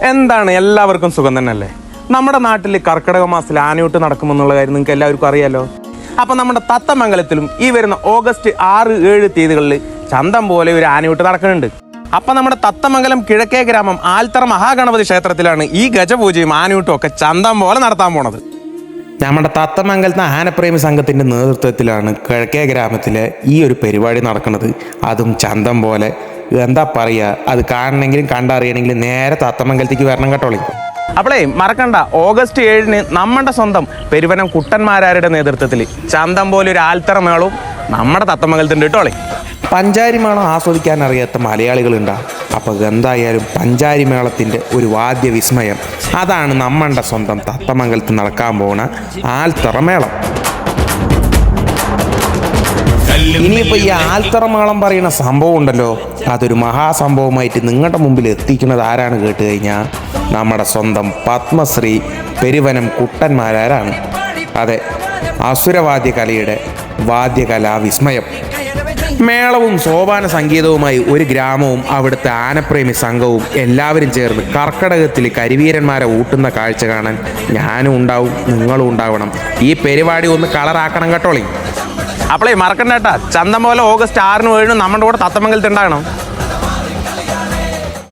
എന്താണ് എല്ലാവർക്കും സുഖം തന്നെയല്ലേ? നമ്മുടെ നാട്ടിൽ കർക്കിടക മാസത്തിൽ ആനയൂട്ട് നടക്കുമെന്നുള്ള കാര്യം നിങ്ങൾക്ക് എല്ലാവർക്കും അറിയാലോ. അപ്പം നമ്മുടെ തത്തമംഗലത്തിലും ഈ വരുന്ന ഓഗസ്റ്റ് 6, 7 തീയതികളിൽ ചന്തം പോലെ ഒരു ആനയൂട്ട് നടക്കുന്നുണ്ട്. അപ്പം നമ്മുടെ തത്തമംഗലം കിഴക്കേ ഗ്രാമം ആൽത്തറ മഹാഗണപതി ക്ഷേത്രത്തിലാണ് ഈ ഗജപൂജയും ആനയൂട്ടും ഒക്കെ ചന്തം പോലെ നടത്താൻ പോണത്. നമ്മുടെ തത്തമംഗലത്തെ ആനപ്രേമി സംഘത്തിൻ്റെ നേതൃത്വത്തിലാണ് കിഴക്കേ ഗ്രാമത്തിലെ ഈ ഒരു പരിപാടി നടക്കുന്നത്. അതും ചന്തം പോലെ. എന്താ പറയുക, അത് കാണണമെങ്കിലും കണ്ടറിയണമെങ്കിലും നേരെ തത്തമംഗലത്തേക്ക് വരണം കേട്ടോളി. അപ്പോളേ മറക്കണ്ട, ഓഗസ്റ്റ് 7 നമ്മുടെ സ്വന്തം പെരുവനം കുട്ടന്മാരാരുടെ നേതൃത്വത്തിൽ ചന്തം പോലെ ഒരു ആൽത്തറ മേളവും നമ്മുടെ തത്തമംഗലത്തിൻ്റെ കേട്ടോളി. പഞ്ചാരി മേളം ആസ്വദിക്കാൻ അറിയാത്ത മലയാളികളുണ്ടാകും. അപ്പോൾ എന്തായാലും പഞ്ചാരി മേളത്തിൻ്റെ ഒരു വാദ്യ വിസ്മയം, അതാണ് നമ്മുടെ സ്വന്തം തത്തമംഗലത്ത് നടക്കാൻ പോകുന്ന ആൽത്തറ മേളം. ഇനിയിപ്പോൾ ഈ ആൽത്തറ മേളം പറയുന്ന സംഭവം ഉണ്ടല്ലോ, അതൊരു മഹാസംഭവമായിട്ട് നിങ്ങളുടെ മുമ്പിൽ എത്തിക്കുന്നത് ആരാണ് കേട്ട് കഴിഞ്ഞാൽ നമ്മുടെ സ്വന്തം പത്മശ്രീ പെരുവനം കുട്ടന്മാരാരാണ്. അതെ, അസുരവാദ്യ കലയുടെ വാദ്യകലാ വിസ്മയം. മേളവും സോപാന സംഗീതവുമായി ഒരു ഗ്രാമവും അവിടുത്തെ ആനപ്രേമി സംഘവും എല്ലാവരും ചേർന്ന് കർക്കടകത്തിൽ കരിവീരന്മാരെ ഊട്ടുന്ന കാഴ്ച കാണാൻ ഞാനും ഉണ്ടാവും, നിങ്ങളും ഉണ്ടാവണം. ഈ പരിപാടി ഒന്ന് കളറാക്കണം കേട്ടോളി. അപ്പോളേ മറക്കണ്ട കേട്ടാ, ചന്തം പോലെ ഓഗസ്റ്റ് 6, 7 നമ്മുടെ കൂടെ തത്തമംഗലത്ത് ഉണ്ടാകണം.